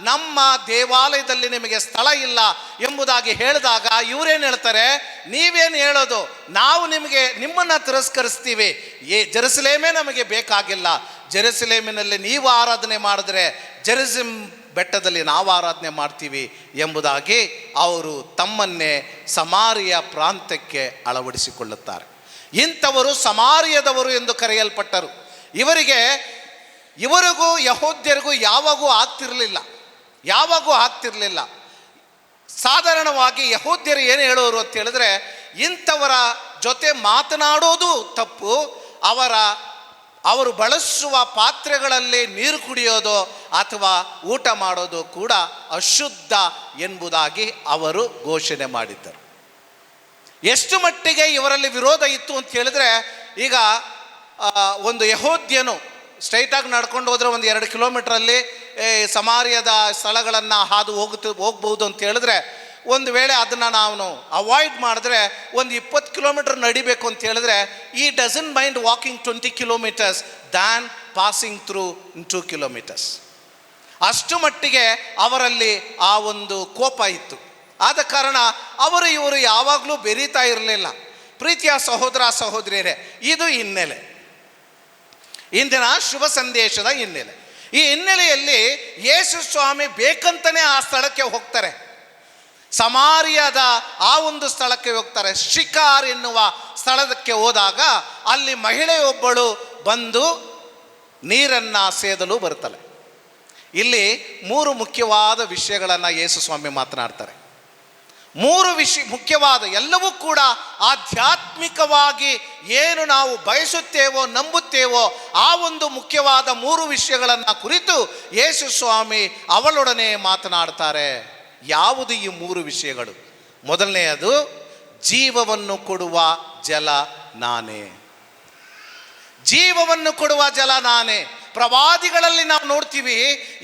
S3: ನಮ್ಮ ದೇವಾಲಯದಲ್ಲಿ ನಿಮಗೆ ಸ್ಥಳ ಇಲ್ಲ ಎಂಬುದಾಗಿ ಹೇಳಿದಾಗ ಇವರೇನು ಹೇಳ್ತಾರೆ, ನೀವೇನು ಹೇಳೋದು, ನಾವು ನಿಮ್ಮನ್ನು ತಿರಸ್ಕರಿಸ್ತೀವಿ, ಜೆರುಸಲೇಮೇ ನಮಗೆ ಬೇಕಾಗಿಲ್ಲ, ಜೆರುಸಲೇಮಿನಲ್ಲಿ ನೀವು ಆರಾಧನೆ ಮಾಡಿದ್ರೆ ಜೆರುಸಲೇಮ್ ಬೆಟ್ಟದಲ್ಲಿ ನಾವು ಆರಾಧನೆ ಮಾಡ್ತೀವಿ ಎಂಬುದಾಗಿ ಅವರು ತಮ್ಮನ್ನೇ ಸಮಾರಿಯ ಪ್ರಾಂತ್ಯಕ್ಕೆ ಅಳವಡಿಸಿಕೊಳ್ಳುತ್ತಾರೆ. ಇಂಥವರು ಸಮಾರಿಯದವರು ಎಂದು ಕರೆಯಲ್ಪಟ್ಟರು. ಇವರಿಗೂ ಯಹೂದ್ಯರಿಗೂ ಯಾವಾಗೂ ಆಗ್ತಿರಲಿಲ್ಲ. ಸಾಧಾರಣವಾಗಿ ಯಹೂದ್ಯರು ಏನು ಹೇಳೋರು ಅಂತ ಹೇಳಿದ್ರೆ, ಇಂಥವರ ಜೊತೆ ಮಾತನಾಡೋದು ತಪ್ಪು, ಅವರು ಬಳಸುವ ಪಾತ್ರೆಗಳಲ್ಲಿ ನೀರು ಕುಡಿಯೋದು ಅಥವಾ ಊಟ ಮಾಡೋದು ಕೂಡ ಅಶುದ್ಧ ಎಂಬುದಾಗಿ ಅವರು ಘೋಷಣೆ ಮಾಡಿದ್ದರು. ಎಷ್ಟು ಮಟ್ಟಿಗೆ ಇವರಲ್ಲಿ ವಿರೋಧ ಇತ್ತು ಅಂತ ಹೇಳಿದ್ರೆ, ಈಗ ಒಂದು ಯಹೂದ್ಯನು ಸ್ಟ್ರೈಟಾಗಿ ನಡ್ಕೊಂಡು ಹೋದರೆ ಒಂದು 2 ಕಿಲೋಮೀಟ್ರಲ್ಲಿ ಸಮಾರ್ಯದ ಸ್ಥಳಗಳನ್ನು ಹೋಗ್ಬೋದು ಅಂತ ಹೇಳಿದ್ರೆ, ಒಂದು ವೇಳೆ ಅದನ್ನು ನಾವು ಅವಾಯ್ಡ್ ಮಾಡಿದ್ರೆ ಒಂದು 20 ಕಿಲೋಮೀಟರ್ ನಡಿಬೇಕು ಅಂತ ಹೇಳಿದ್ರೆ, ಈ doesn't mind walking 20 kilometres than passing through 2 kilometres. ಅಷ್ಟು ಮಟ್ಟಿಗೆ ಅವರಲ್ಲಿ ಆ ಒಂದು ಕೋಪ ಇತ್ತು. ಆದ ಕಾರಣ ಇವರು ಯಾವಾಗಲೂ ಬೆರೀತಾ ಇರಲಿಲ್ಲ. ಪ್ರೀತಿಯ ಸಹೋದರ ಸಹೋದರಿಯರೇ, ಇದು ಹಿನ್ನೆಲೆ, ಇಂದಿನ ಶುಭ ಸಂದೇಶದ ಹಿನ್ನೆಲೆ. ಈ ಹಿನ್ನೆಲೆಯಲ್ಲಿ ಯೇಸು ಸ್ವಾಮಿ ಬೇಕಂತಲೇ ಆ ಸ್ಥಳಕ್ಕೆ ಹೋಗ್ತಾರೆ. ಸಮಾರಿಯದ ಆ ಒಂದು ಸ್ಥಳಕ್ಕೆ ಹೋಗ್ತಾರೆ. ಶಿಕಾರ್ ಎನ್ನುವ ಸ್ಥಳಕ್ಕೆ ಹೋದಾಗ ಅಲ್ಲಿ ಮಹಿಳೆಯೊಬ್ಬಳು ಬಂದು ನೀರನ್ನು ಸೇದಲು ಬರುತ್ತಾಳೆ. ಇಲ್ಲಿ 3 ಮುಖ್ಯವಾದ ವಿಷಯಗಳನ್ನು ಯೇಸು ಸ್ವಾಮಿ ಮಾತನಾಡ್ತಾರೆ. 3 ಮುಖ್ಯವಾದ, ಎಲ್ಲವೂ ಕೂಡ ಆಧ್ಯಾತ್ಮಿಕವಾಗಿ ಏನು ನಾವು ಬಯಸುತ್ತೇವೋ ನಂಬುತ್ತೇವೋ ಆ ಒಂದು ಮುಖ್ಯವಾದ 3 ವಿಷಯಗಳನ್ನು ಕುರಿತು ಯೇಸು ಸ್ವಾಮಿ ಅವಳೊಡನೆ ಮಾತನಾಡ್ತಾರೆ. ಯಾವುದು ಈ 3 ವಿಷಯಗಳು? ಮೊದಲನೆಯದು, ಜೀವವನ್ನು ಕೊಡುವ ಜಲ ನಾನೇ. ಜೀವವನ್ನು ಕೊಡುವ ಜಲ ನಾನೇ. ಪ್ರವಾದಿಗಳಲ್ಲಿ ನಾವು ನೋಡ್ತೀವಿ,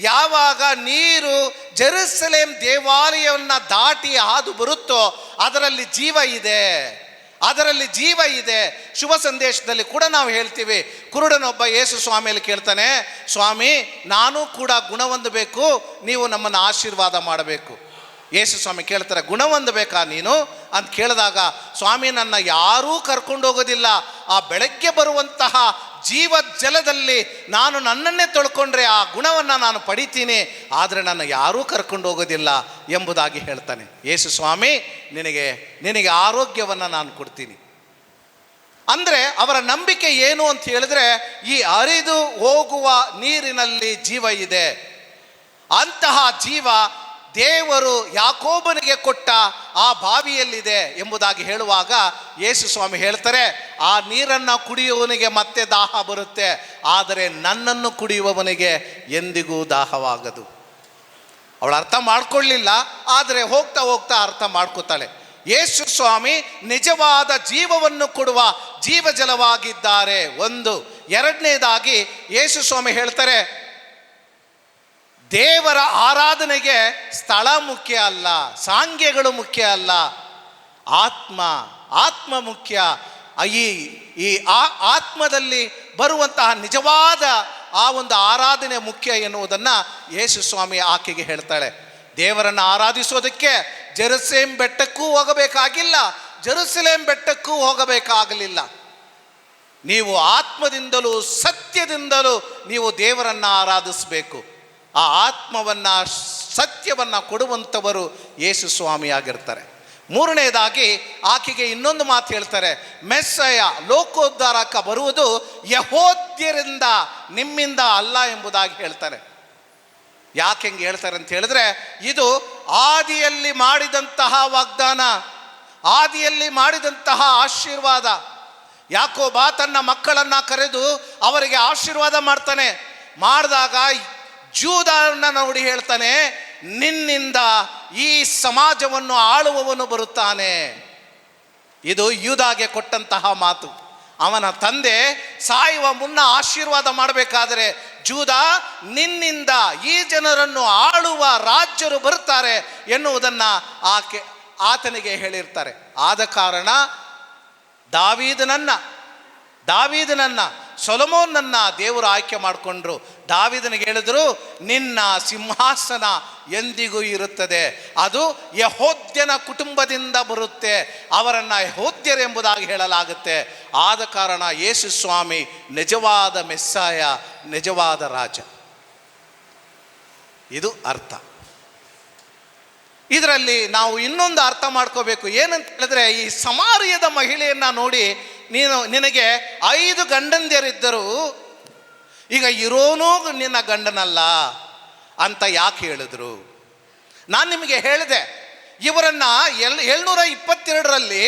S3: ಯಾವಾಗ ನೀರು ಜೆರುಸಲೇಮ್ ದೇವಾಲಯವನ್ನು ದಾಟಿ ಹಾದು ಬರುತ್ತೋ ಅದರಲ್ಲಿ ಜೀವ ಇದೆ. ಶುಭ ಸಂದೇಶದಲ್ಲಿ ಕೂಡ ನಾವು ಹೇಳ್ತೀವಿ, ಕುರುಡನೊಬ್ಬ ಯೇಸು ಸ್ವಾಮಿಯಲ್ಲಿ ಕೇಳ್ತಾನೆ, ಸ್ವಾಮಿ ನಾನು ಕೂಡ ಗುಣ ಹೊಂದಬೇಕು, ನೀವು ನಮ್ಮನ್ನು ಆಶೀರ್ವಾದ ಮಾಡಬೇಕು. ಯೇಸು ಸ್ವಾಮಿ ಕೇಳ್ತಾರೆ, ಗುಣ ಹೊಂದಬೇಕಾ ನೀನು ಅಂತ ಕೇಳಿದಾಗ, ಸ್ವಾಮಿ ನನ್ನ ಯಾರೂ ಕರ್ಕೊಂಡು ಹೋಗೋದಿಲ್ಲ, ಆ ಬೆಳಗ್ಗೆ ಬರುವಂತಹ ಜೀವ ಜಲದಲ್ಲಿ ನಾನು ನನ್ನನ್ನೇ ತೊಳ್ಕೊಂಡ್ರೆ ಆ ಗುಣವನ್ನು ನಾನು ಪಡಿತೀನಿ, ಆದರೆ ನನ್ನ ಯಾರೂ ಕರ್ಕೊಂಡು ಹೋಗೋದಿಲ್ಲ ಎಂಬುದಾಗಿ ಹೇಳ್ತಾನೆ. ಯೇಸು ಸ್ವಾಮಿ ನಿನಗೆ ಆರೋಗ್ಯವನ್ನು ನಾನು ಕೊಡ್ತೀನಿ ಅಂದರೆ ಅವರ ನಂಬಿಕೆ ಏನು ಅಂತ ಹೇಳಿದ್ರೆ, ಈ ಹರಿದು ಹೋಗುವ ನೀರಿನಲ್ಲಿ ಜೀವ ಇದೆ. ಅಂತಹ ಜೀವ ದೇವರು ಯಾಕೋಬನಿಗೆ ಕೊಟ್ಟ ಆ ಬಾವಿಯಲ್ಲಿದೆ ಎಂಬುದಾಗಿ ಹೇಳುವಾಗ ಯೇಸು ಸ್ವಾಮಿ ಹೇಳ್ತಾರೆ, ಆ ನೀರನ್ನು ಕುಡಿಯುವವನಿಗೆ ಮತ್ತೆ ದಾಹ ಬರುತ್ತೆ, ಆದರೆ ನನ್ನನ್ನು ಕುಡಿಯುವವನಿಗೆ ಎಂದಿಗೂ ದಾಹವಾಗದು. ಅವಳು ಅರ್ಥ ಮಾಡ್ಕೊಳ್ಳಿಲ್ಲ, ಆದರೆ ಹೋಗ್ತಾ ಹೋಗ್ತಾ ಅರ್ಥ ಮಾಡ್ಕೋತಾಳೆ. ಯೇಸು ಸ್ವಾಮಿ ನಿಜವಾದ ಜೀವವನ್ನು ಕೊಡುವ ಜೀವಜಲವಾಗಿದ್ದಾರೆ. ಒಂದು. ಎರಡನೇದಾಗಿ ಯೇಸು ಸ್ವಾಮಿ ಹೇಳ್ತಾರೆ, ದೇವರ ಆರಾಧನೆಗೆ ಸ್ಥಳ ಮುಖ್ಯ ಅಲ್ಲ, ಸಾಂಗ್ಯಗಳು ಮುಖ್ಯ ಅಲ್ಲ, ಆತ್ಮ ಮುಖ್ಯ. ಈ ಆತ್ಮದಲ್ಲಿ ಬರುವಂತಹ ನಿಜವಾದ ಆ ಒಂದು ಆರಾಧನೆ ಮುಖ್ಯ ಎನ್ನುವುದನ್ನು ಯೇಸು ಸ್ವಾಮಿ ಆಕೆಗೆ ಹೇಳ್ತಾಳೆ. ದೇವರನ್ನು ಆರಾಧಿಸೋದಕ್ಕೆ ಜೆರುಸಲೇಮ್ ಬೆಟ್ಟಕ್ಕೂ ಹೋಗಬೇಕಾಗಲಿಲ್ಲ. ನೀವು ಆತ್ಮದಿಂದಲೂ ಸತ್ಯದಿಂದಲೂ ನೀವು ದೇವರನ್ನು ಆರಾಧಿಸಬೇಕು. ಆ ಆತ್ಮವನ್ನು ಸತ್ಯವನ್ನು ಕೊಡುವಂಥವರು ಯೇಸು ಸ್ವಾಮಿ ಆಗಿರ್ತಾರೆ. ಮೂರನೇದಾಗಿ ಆಕೆಗೆ ಇನ್ನೊಂದು ಮಾತು ಹೇಳ್ತಾರೆ, ಮೆಸ್ಸಯ ಲೋಕೋದ್ಧಾರಕ ಬರುವುದು ಯಹೂದ್ಯರಿಂದ ನಿಮ್ಮಿಂದ ಅಲ್ಲ ಎಂಬುದಾಗಿ ಹೇಳ್ತಾರೆ. ಯಾಕೆ ಹೆಂಗೆ ಹೇಳ್ತಾರೆ ಅಂತ ಹೇಳಿದ್ರೆ, ಇದು ಆದಿಯಲ್ಲಿ ಮಾಡಿದಂತಹ ವಾಗ್ದಾನ, ಆದಿಯಲ್ಲಿ ಮಾಡಿದಂತಹ ಆಶೀರ್ವಾದ. ಯಾಕೋಬ ತನ್ನ ಮಕ್ಕಳನ್ನು ಕರೆದು ಅವರಿಗೆ ಆಶೀರ್ವಾದ ಮಾಡ್ತಾನೆ. ಮಾಡಿದಾಗ ಜೂದನ ನೋಡಿ ಹೇಳ್ತಾನೆ, ನಿನ್ನಿಂದ ಈ ಸಮಾಜವನ್ನು ಆಳುವವನು ಬರುತ್ತಾನೆ. ಇದು ಯೂದಾಗೆ ಕೊಟ್ಟಂತಹ ಮಾತು. ಅವನ ತಂದೆ ಸಾಯುವ ಮುನ್ನ ಆಶೀರ್ವಾದ ಮಾಡಬೇಕಾದರೆ, ಜೂದ ನಿನ್ನಿಂದ ಈ ಜನರನ್ನು ಆಳುವ ರಾಜ್ಯರು ಬರುತ್ತಾರೆ ಎನ್ನುವುದನ್ನು ಆತನಿಗೆ ಹೇಳಿರ್ತಾರೆ. ಆದ ಕಾರಣ ದಾವೀದನನ್ನ ಸೊಲೊಮೋನನ್ನ ದೇವರು ಆಯ್ಕೆ ಮಾಡಿಕೊಂಡ್ರು. ದಾವೀದನಿಗೆ ಹೇಳಿದ್ರು, ನಿನ್ನ ಸಿಂಹಾಸನ ಎಂದಿಗೂ ಇರುತ್ತದೆ, ಅದು ಯೆಹೂದ್ಯನ ಕುಟುಂಬದಿಂದ ಬರುತ್ತೆ, ಅವರನ್ನು ಯೆಹೂದ್ಯರೆಂಬುದಾಗಿ ಹೇಳಲಾಗುತ್ತೆ. ಆದ ಕಾರಣ ಯೇಸು ಸ್ವಾಮಿ ನಿಜವಾದ ಮೆಸ್ಸಾಯ, ನಿಜವಾದ ರಾಜ. ಇದು ಅರ್ಥ. ಇದರಲ್ಲಿ ನಾವು ಇನ್ನೊಂದು ಅರ್ಥ ಮಾಡ್ಕೋಬೇಕು. ಏನಂತ ಹೇಳಿದ್ರೆ, ಈ ಸಮಾರ್ಯದ ಮಹಿಳೆಯನ್ನು ನೋಡಿ, ನಿನಗೆ 5 ಗಂಡಂದಿರಿದ್ದರು, ಈಗ ಇರೋನೂ ನಿನ್ನ ಗಂಡನಲ್ಲ ಅಂತ ಯಾಕೆ ಹೇಳಿದ್ರು? ನಾನು ನಿಮಗೆ ಹೇಳಿದೆ, ಇವರನ್ನು 722ರಲ್ಲಿ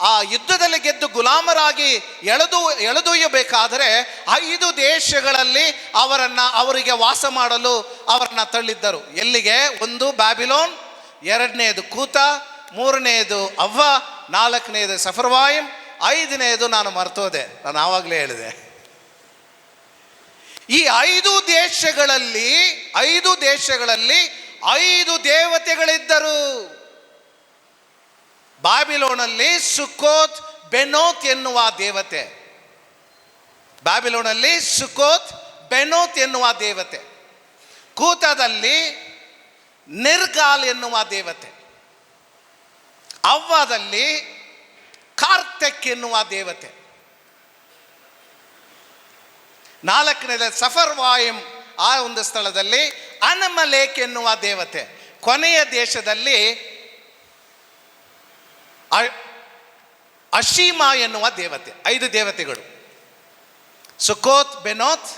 S3: ಆ ಯುದ್ಧದಲ್ಲಿ ಗೆದ್ದು ಗುಲಾಮರಾಗಿ ಎಳೆದೊಯ್ಯಬೇಕಾದರೆ 5 ದೇಶಗಳಲ್ಲಿ ಅವರಿಗೆ ವಾಸ ಮಾಡಲು ಅವರನ್ನು ತಳ್ಳಿದ್ದರು. ಎಲ್ಲಿಗೆ? 1 ಬ್ಯಾಬಿಲೋನ್, 2ನೇದು ಕೂತ, 3ನೇದು ಅವ್ವ, 4ನೇದು ಸಫರ್ವಾಯಿಮ್, 5ನೇದು ನಾನು ಮರ್ತೋದೆ, ನಾನು ಆವಾಗಲೇ ಹೇಳಿದೆ. ಈ 5 ದೇಶಗಳಲ್ಲಿ 5 ದೇವತೆಗಳಿದ್ದರು. ಬ್ಯಾಬಿಲೋನಲ್ಲಿ ಸುಕೋತ್ ಬೆನೋತ್ ಎನ್ನುವ ದೇವತೆ, ಬ್ಯಾಬಿಲೋನಲ್ಲಿ ಸುಕೋತ್ ಬೆನೋತ್ ಎನ್ನುವ ದೇವತೆ, ಕೂತದಲ್ಲಿ ನಿರ್ಗಾಲ್ ಎನ್ನುವ ದೇವತೆ, ಅವ್ವದಲ್ಲಿ ಕಾರ್ತೆಕ್ ಎನ್ನುವ ದೇವತೆ, 4ನೇದ ಸಫರ್ವಾಯಿಮ್ ಆ ಒಂದು ಸ್ಥಳದಲ್ಲಿ ಅನಮಲೇಕ್ ಎನ್ನುವ ದೇವತೆ, ಕೊನೆಯ ದೇಶದಲ್ಲಿ ಅಶೀಮಾ ಎನ್ನುವ ದೇವತೆ. 5 ದೇವತೆಗಳು: ಸುಕೋತ್ ಬೆನೋತ್,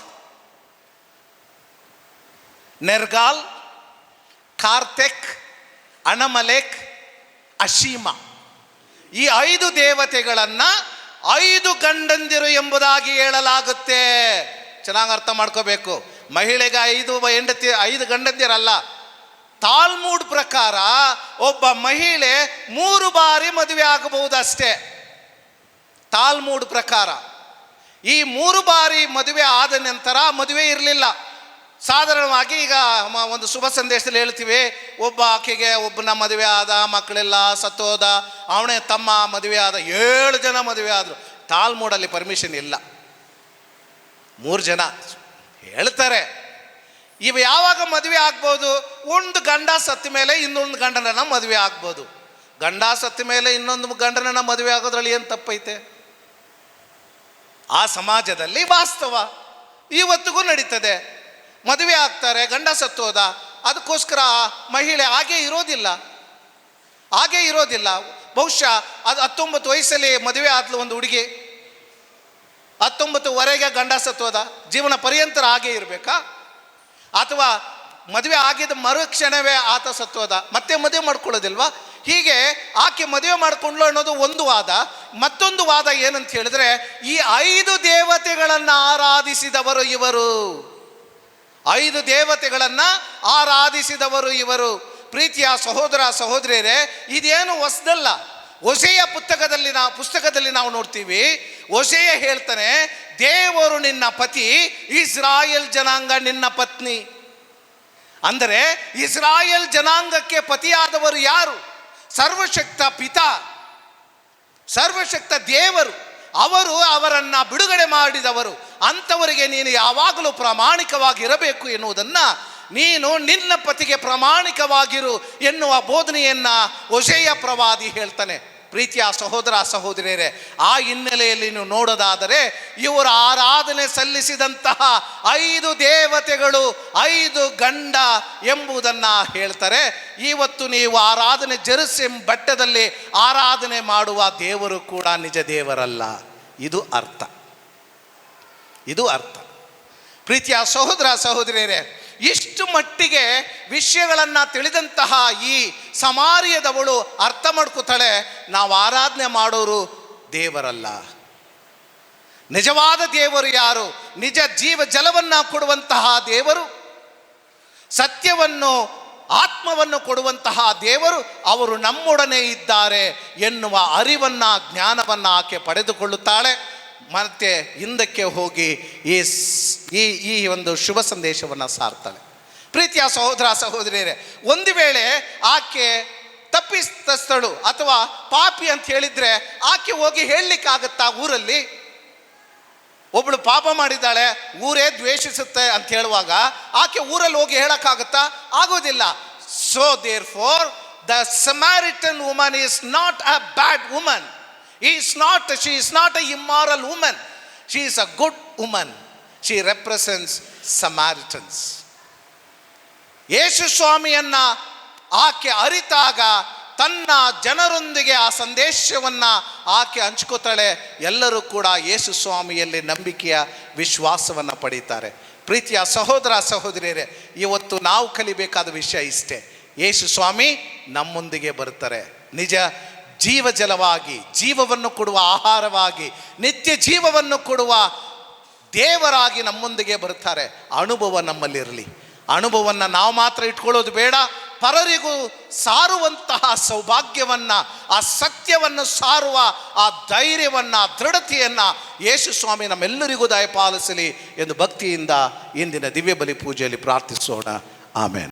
S3: ನೆರ್ಗಾಲ್, ಕಾರ್ತೆಕ್, ಅನಮಲೇಕ್, ಅಶೀಮಾ. ಈ 5 ದೇವತೆಗಳನ್ನು 5 ಗಂಡಂದಿರು ಎಂಬುದಾಗಿ ಹೇಳಲಾಗುತ್ತೆ. ಚೆನ್ನಾಗಿ ಅರ್ಥ ಮಾಡ್ಕೋಬೇಕು. ಮಹಿಳೆಗೆ 5 ಗಂಡಂದಿರಲ್ಲ. ತಾಲ್ಮೂಡ್ ಪ್ರಕಾರ ಒಬ್ಬ ಮಹಿಳೆ 3 ಬಾರಿ ಮದುವೆ ಆಗಬಹುದಷ್ಟೇ. ತಾಲ್ಮೂಡ್ ಪ್ರಕಾರ ಈ 3 ಬಾರಿ ಮದುವೆ ಆದ ನಂತರ ಮದುವೆ ಇರಲಿಲ್ಲ. ಸಾಧಾರಣವಾಗಿ ಈಗ ಒಂದು ಶುಭ ಸಂದೇಶದಲ್ಲಿ ಹೇಳ್ತೀವಿ, ಆಕೆಗೆ ಒಬ್ಬನ ಮದುವೆ ಆದ, ಮಕ್ಕಳೆಲ್ಲ ಸತ್ತೋದ, ಅವನೇ ತಮ್ಮ ಮದುವೆ ಆದ, 7 ಜನ ಮದುವೆ ಆದರು. ತಾಲ್ಮೂಡಲ್ಲಿ ಪರ್ಮಿಷನ್ ಇಲ್ಲ. 3 ಜನ ಹೇಳ್ತಾರೆ. ಇವು ಯಾವಾಗ ಮದುವೆ ಆಗ್ಬೋದು? ಒಂದು ಗಂಡ ಸತ್ತ ಮೇಲೆ ಇನ್ನೊಂದು ಗಂಡನನ್ನ ಮದುವೆ ಆಗ್ಬೋದು. ಗಂಡ ಸತ್ತ ಮೇಲೆ ಇನ್ನೊಂದು ಗಂಡನನ್ನ ಮದುವೆ ಆಗೋದ್ರಲ್ಲಿ ಏನು ತಪ್ಪೈತೆ? ಆ ಸಮಾಜದಲ್ಲಿ ವಾಸ್ತವ ಇವತ್ತಿಗೂ ನಡೀತದೆ. ಮದುವೆ ಆಗ್ತಾರೆ, ಗಂಡ ಸತ್ತೋದ, ಅದಕ್ಕೋಸ್ಕರ ಮಹಿಳೆ ಹಾಗೇ ಇರೋದಿಲ್ಲ. ಬಹುಶಃ ಅದು 19 ವಯಸ್ಸಲ್ಲಿ ಮದುವೆ ಆದ್ಲು ಒಂದು ಹುಡುಗಿ, 19ವರೆಗೆ ಗಂಡ ಸತ್ತೋದ, ಜೀವನ ಪರ್ಯಂತರ ಹಾಗೇ ಇರಬೇಕಾ? ಅಥವಾ ಮದುವೆ ಆಗಿದ್ದ ಮರುಕ್ಷಣವೇ ಆತ ಸತ್ತೋದ, ಮತ್ತೆ ಮದುವೆ ಮಾಡ್ಕೊಳ್ಳೋದಿಲ್ವಾ? ಹೀಗೆ ಆಕೆ ಮದುವೆ ಮಾಡಿಕೊಂಡ್ಲು ಅನ್ನೋದು ಒಂದು ವಾದ. ಮತ್ತೊಂದು ವಾದ ಏನಂತ ಹೇಳಿದ್ರೆ, ಈ 5 ದೇವತೆಗಳನ್ನು ಆರಾಧಿಸಿದವರು ಇವರು. 5 ದೇವತೆಗಳನ್ನು ಆರಾಧಿಸಿದವರು ಇವರು. ಪ್ರೀತಿಯ ಸಹೋದರ ಸಹೋದರಿಯರೇ, ಇದೇನು ಹೊಸದಲ್ಲ. ಹೋಸೆಯ ಪುಸ್ತಕದಲ್ಲಿ ನಾವು ನೋಡ್ತೀವಿ. ಹೋಸೆಯ ಹೇಳ್ತಾನೆ, ದೇವರು ನಿನ್ನ ಪತಿ, ಇಸ್ರಾಯೇಲ್ ಜನಾಂಗ ನಿನ್ನ ಪತ್ನಿ. ಅಂದರೆ ಇಸ್ರಾಯೇಲ್ ಜನಾಂಗಕ್ಕೆ ಪತಿಯಾದವರು ಯಾರು? ಸರ್ವಶಕ್ತ ಪಿತಾ, ಸರ್ವಶಕ್ತ ದೇವರು. ಅವರನ್ನು ಬಿಡುಗಡೆ ಮಾಡಿದವರು. ಅಂಥವರಿಗೆ ನೀನು ಯಾವಾಗಲೂ ಪ್ರಾಮಾಣಿಕವಾಗಿರಬೇಕು ಎನ್ನುವುದನ್ನು, ನೀನು ನಿನ್ನ ಪತಿಗೆ ಪ್ರಾಮಾಣಿಕವಾಗಿರು ಎನ್ನುವ ಬೋಧನೆಯನ್ನು ಹೋಸೆಯ ಪ್ರವಾದಿ ಹೇಳ್ತಾನೆ. ಪ್ರೀತಿಯ ಸಹೋದರ ಸಹೋದರಿಯರೇ, ಆ ಹಿನ್ನೆಲೆಯಲ್ಲಿ ನೀವು ನೋಡೋದಾದರೆ, ಇವರು ಆರಾಧನೆ ಸಲ್ಲಿಸಿದಂತಹ 5 ದೇವತೆಗಳು 5 ಗಂಡ ಎಂಬುದನ್ನು ಹೇಳ್ತಾರೆ. ಇವತ್ತು ನೀವು ಆರಾಧನೆ ಜೆರುಸಲೇಮ್ ಬೆಟ್ಟದಲ್ಲಿ ಆರಾಧನೆ ಮಾಡುವ ದೇವರು ಕೂಡ ನಿಜ ದೇವರಲ್ಲ. ಇದು ಅರ್ಥ. ಪ್ರೀತಿಯ ಸಹೋದರ ಸಹೋದರಿಯರೇ, ಇಷ್ಟು ಮಟ್ಟಿಗೆ ವಿಷಯಗಳನ್ನು ತಿಳಿದಂತಹ ಈ ಸಮಾರ್ಯದವಳು ಅರ್ಥ ಮಾಡ್ಕೋತಾಳೆ, ನಾವು ಆರಾಧನೆ ಮಾಡೋರು ದೇವರಲ್ಲ, ನಿಜವಾದ ದೇವರು ಯಾರು? ನಿಜ ಜೀವ ಜಲವನ್ನು ಕೊಡುವಂತಹ ದೇವರು, ಸತ್ಯವನ್ನು ಆತ್ಮವನ್ನು ಕೊಡುವಂತಹ ದೇವರು, ಅವರು ನಮ್ಮೊಡನೆ ಇದ್ದಾರೆ ಎನ್ನುವ ಅರಿವನ್ನು ಜ್ಞಾನವನ್ನು ಆಕೆ ಪಡೆದುಕೊಳ್ಳುತ್ತಾಳೆ. ಮತ್ತೆ ಹಿಂದಕ್ಕೆ ಹೋಗಿ ಈ ಒಂದು ಶುಭ ಸಂದೇಶವನ್ನು ಸಾರ್ತಾಳೆ. ಪ್ರೀತಿಯ ಸಹೋದರ ಸಹೋದರಿಯರೇ, ಒಂದು ವೇಳೆ ಆಕೆ ತಪ್ಪಿತಸ್ಥಳು ಅಥವಾ ಪಾಪಿ ಅಂತ ಹೇಳಿದರೆ ಆಕೆ ಹೋಗಿ ಹೇಳಲಿಕ್ಕಾಗತ್ತಾ? ಊರಲ್ಲಿ ಒಬ್ಬಳು ಪಾಪ ಮಾಡಿದ್ದಾಳೆ, ಊರೇ ದ್ವೇಷಿಸುತ್ತೆ ಅಂತ ಹೇಳುವಾಗ ಆಕೆ ಊರಲ್ಲಿ ಹೋಗಿ ಹೇಳೋಕ್ಕಾಗತ್ತಾ? ಆಗೋದಿಲ್ಲ. So there for the Samaritan woman is not a bad woman. She is not a immoral woman. She is a good woman. She represents Samaritans. ಯೇಸು ಸ್ವಾಮಿಯನ್ನು ಆಕೆ ಅರಿತಾಗ ತನ್ನ ಜನರೊಂದಿಗೆ ಆ ಸಂದೇಶವನ್ನು ಆಕೆ ಹಂಚ್ಕೋತಾಳೆ. ಎಲ್ಲರೂ ಕೂಡ ಯೇಸು ಸ್ವಾಮಿಯಲ್ಲಿ ನಂಬಿಕೆಯ ವಿಶ್ವಾಸವನ್ನು ಪಡೀತಾರೆ. ಪ್ರೀತಿಯ ಸಹೋದರ ಸಹೋದರಿಯರೇ, ಇವತ್ತು ನಾವು ಕಲಿಬೇಕಾದ ವಿಷಯ ಇಷ್ಟೇ. ಯೇಸು ಸ್ವಾಮಿ ನಮ್ಮೊಂದಿಗೆ ಬರ್ತಾರೆ. ನಿಜ ಜೀವ ಜಲವಾಗಿ, ಜೀವವನ್ನು ಕೊಡುವ ಆಹಾರವಾಗಿ, ನಿತ್ಯ ಜೀವವನ್ನು ಕೊಡುವ ದೇವರಾಗಿ ನಮ್ಮೊಂದಿಗೆ ಬರ್ತಾರೆ. ಅನುಭವ ನಮ್ಮಲ್ಲಿರಲಿ. ಅನುಭವವನ್ನು ನಾವು ಮಾತ್ರ ಇಟ್ಕೊಳ್ಳೋದು ಬೇಡ, ಪರರಿಗೂ ಸಾರುವಂತಹ ಸೌಭಾಗ್ಯವನ್ನು, ಆ ಸತ್ಯವನ್ನು ಸಾರುವ ಆ ಧೈರ್ಯವನ್ನು, ದೃಢತೆಯನ್ನು ಯೇಸು ಸ್ವಾಮಿ ನಮ್ಮೆಲ್ಲರಿಗೂ ದಯಪಾಲಿಸಲಿ ಎಂದು ಭಕ್ತಿಯಿಂದ ಇಂದಿನ ದಿವ್ಯ ಬಲಿ ಪೂಜೆಯಲ್ಲಿ ಪ್ರಾರ್ಥಿಸೋಣ. ಆಮೇನ್.